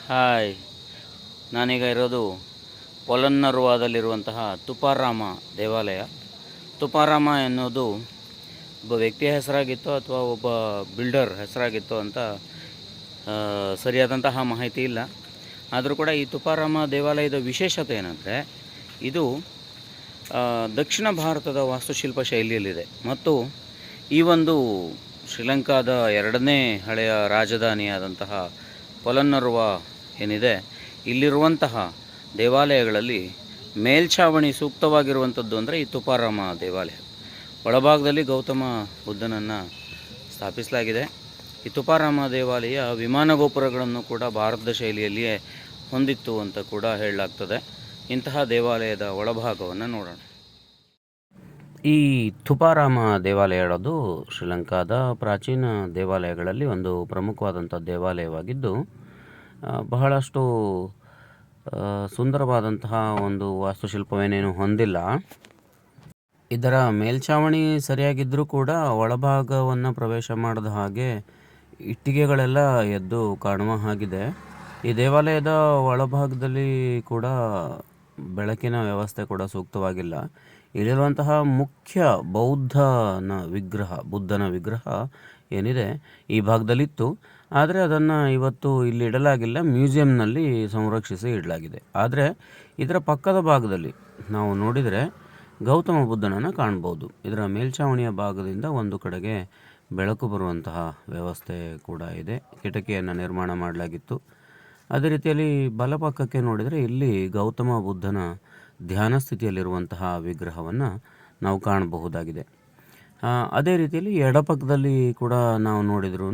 Hi, ನಾನೀಗ ಇರೋದು ಪೊಲನ್ನರುವಾದಲ್ಲಿರುವಂತಹ ತುಪಾರಾಮ ದೇವಾಲಯ. ತುಪಾರಾಮ ಎನ್ನುವುದು ಒಬ್ಬ ವ್ಯಕ್ತಿಯ ಹೆಸರಾಗಿತ್ತು ಅಥವಾ ಒಬ್ಬ ಬಿಲ್ಡರ್ ಹೆಸರಾಗಿತ್ತು ಅಂತ ಸರಿಯಾದಂತಹ ಮಾಹಿತಿ ಇಲ್ಲ. ಆದರೂ ಕೂಡ ಈ ತುಪಾರಾಮ ದೇವಾಲಯದ ವಿಶೇಷತೆ ಏನಂದರೆ, ಇದು ದಕ್ಷಿಣ ಭಾರತದ ವಾಸ್ತುಶಿಲ್ಪ ಶೈಲಿಯಲ್ಲಿದೆ ಮತ್ತು ಈ ಒಂದು ಶ್ರೀಲಂಕಾದ ಎರಡನೇ ಹಳೆಯ ರಾಜಧಾನಿಯಾದಂತಹ ಪೊಲನ್ನರುವ ಏನಿದೆ, ಇಲ್ಲಿರುವಂತಹ ದೇವಾಲಯಗಳಲ್ಲಿ ಮೇಲ್ಛಾವಣಿ ಸೂಕ್ತವಾಗಿರುವಂಥದ್ದು ಅಂದರೆ ಈ ತುಪಾರಾಮ ದೇವಾಲಯ. ಒಳಭಾಗದಲ್ಲಿ ಗೌತಮ ಬುದ್ಧನನ್ನು ಸ್ಥಾಪಿಸಲಾಗಿದೆ. ಈ ತುಪಾರಾಮ ದೇವಾಲಯ ವಿಮಾನ ಗೋಪುರಗಳನ್ನು ಕೂಡ ಭಾರತದ ಶೈಲಿಯಲ್ಲಿಯೇ ಹೊಂದಿತ್ತು ಅಂತ ಕೂಡ ಹೇಳಲಾಗ್ತದೆ. ಇಂತಹ ದೇವಾಲಯದ ಒಳಭಾಗವನ್ನು ನೋಡೋಣ. ಈ ತುಪಾರಾಮ ದೇವಾಲಯ ಹೇಳೋದು ಶ್ರೀಲಂಕಾದ ಪ್ರಾಚೀನ ದೇವಾಲಯಗಳಲ್ಲಿ ಒಂದು ಪ್ರಮುಖವಾದಂಥ ದೇವಾಲಯವಾಗಿದ್ದು, ಬಹಳಷ್ಟು ಸುಂದರವಾದಂತಹ ಒಂದು ವಾಸ್ತುಶಿಲ್ಪವೇನೇನು ಹೊಂದಿಲ್ಲ. ಇದರ ಮೇಲ್ಛಾವಣಿ ಸರಿಯಾಗಿದ್ದರೂ ಕೂಡ ಒಳಭಾಗವನ್ನು ಪ್ರವೇಶ ಮಾಡಿದ ಹಾಗೆ ಇಟ್ಟಿಗೆಗಳೆಲ್ಲ ಎದ್ದು ಕಾಣುವ ಹಾಗಿದೆ. ಈ ದೇವಾಲಯದ ಒಳಭಾಗದಲ್ಲಿ ಕೂಡ ಬೆಳಕಿನ ವ್ಯವಸ್ಥೆ ಕೂಡ ಸೂಕ್ತವಾಗಿಲ್ಲ. ಇಲ್ಲಿರುವಂತಹ ಮುಖ್ಯ ಬುದ್ಧನ ವಿಗ್ರಹ ಏನಿದೆ ಈ ಭಾಗದಲ್ಲಿತ್ತು, ಆದರೆ ಅದನ್ನು ಇವತ್ತು ಇಲ್ಲಿ ಇಡಲಾಗಿಲ್ಲ, ಮ್ಯೂಸಿಯಂನಲ್ಲಿ ಸಂರಕ್ಷಿಸಿ ಇಡಲಾಗಿದೆ. ಆದರೆ ಇದರ ಪಕ್ಕದ ಭಾಗದಲ್ಲಿ ನಾವು ನೋಡಿದರೆ ಗೌತಮ ಬುದ್ಧನನ್ನು ಕಾಣ್ಬೋದು. ಇದರ ಮೇಲ್ಛಾವಣಿಯ ಭಾಗದಿಂದ ಒಂದು ಕಡೆಗೆ ಬೆಳಕು ಬರುವಂತಹ ವ್ಯವಸ್ಥೆ ಕೂಡ ಇದೆ. ಕಿಟಕಿಯನ್ನು ನಿರ್ಮಾಣ ಮಾಡಲಾಗಿತ್ತು. ಅದೇ ರೀತಿಯಲ್ಲಿ ಬಲಪಕ್ಕಕ್ಕೆ ನೋಡಿದರೆ ಇಲ್ಲಿ ಗೌತಮ ಬುದ್ಧನ ಧ್ಯಾನ ಸ್ಥಿತಿಯಲ್ಲಿರುವಂತಹ ವಿಗ್ರಹವನ್ನು ನಾವು ಕಾಣಬಹುದಾಗಿದೆ. ಅದೇ ರೀತಿಯಲ್ಲಿ ಎಡಪಕ್ಕದಲ್ಲಿ ಕೂಡ ನಾವು ನೋಡಿದ್ರೂ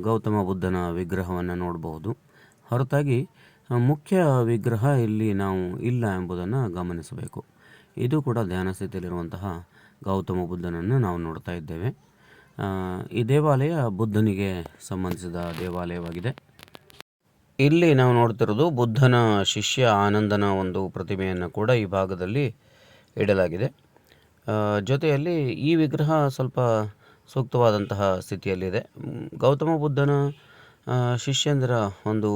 ಗೌತಮ ಬುದ್ಧನ ವಿಗ್ರಹವನ್ನು ನೋಡಬಹುದು. ಹೊರತಾಗಿ ಮುಖ್ಯ ವಿಗ್ರಹ ಇಲ್ಲಿ ನಾವು ಇಲ್ಲ ಎಂಬುದನ್ನು ಗಮನಿಸಬೇಕು. ಇದು ಕೂಡ ಧ್ಯಾನ ಸ್ಥಿತಿಯಲ್ಲಿರುವಂತಹ ಗೌತಮ ಬುದ್ಧನನ್ನು ನಾವು ನೋಡ್ತಾ ಇದ್ದೇವೆ. ಈ ದೇವಾಲಯ ಬುದ್ಧನಿಗೆ ಸಂಬಂಧಿಸಿದ ದೇವಾಲಯವಾಗಿದೆ. ಇಲ್ಲಿ ನಾವು ನೋಡ್ತಿರೋದು ಬುದ್ಧನ ಶಿಷ್ಯ ಆನಂದನ ಒಂದು ಪ್ರತಿಮೆಯನ್ನು ಕೂಡ ಈ ಭಾಗದಲ್ಲಿ ಇಡಲಾಗಿದೆ. ಜೊತೆಯಲ್ಲಿ ಈ ವಿಗ್ರಹ ಸ್ವಲ್ಪ ಸೂಕ್ತವಾದಂತಹ ಸ್ಥಿತಿಯಲ್ಲಿದೆ. ಗೌತಮ ಬುದ್ಧನ ಶಿಷ್ಯಂದಿರ ಒಂದು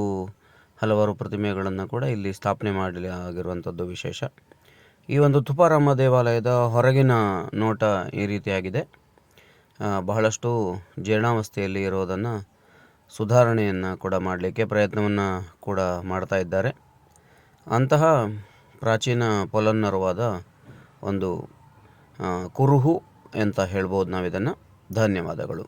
ಹಲವಾರು ಪ್ರತಿಮೆಗಳನ್ನು ಕೂಡ ಇಲ್ಲಿ ಸ್ಥಾಪನೆ ಮಾಡಲಾಗಿರುವಂಥದ್ದು ವಿಶೇಷ. ಈ ಒಂದು ತುಪಾರಾಮ ದೇವಾಲಯದ ಹೊರಗಿನ ನೋಟ ಈ ರೀತಿಯಾಗಿದೆ. ಬಹಳಷ್ಟು ಜೀರ್ಣಾವಸ್ಥೆಯಲ್ಲಿ ಇರೋದನ್ನು ಸುಧಾರಣೆಯನ್ನು ಕೂಡ ಮಾಡಲಿಕ್ಕೆ ಪ್ರಯತ್ನವನ್ನು ಕೂಡ ಮಾಡ್ತಾ ಇದ್ದಾರೆ. ಅಂತಹ ಪ್ರಾಚೀನ ಪೊಲನ್ನರುವಾದ ಒಂದು ಕುರುಹು ಅಂತ ಹೇಳ್ಬೋದು ನಾವಿದನ್ನು. ಧನ್ಯವಾದಗಳು.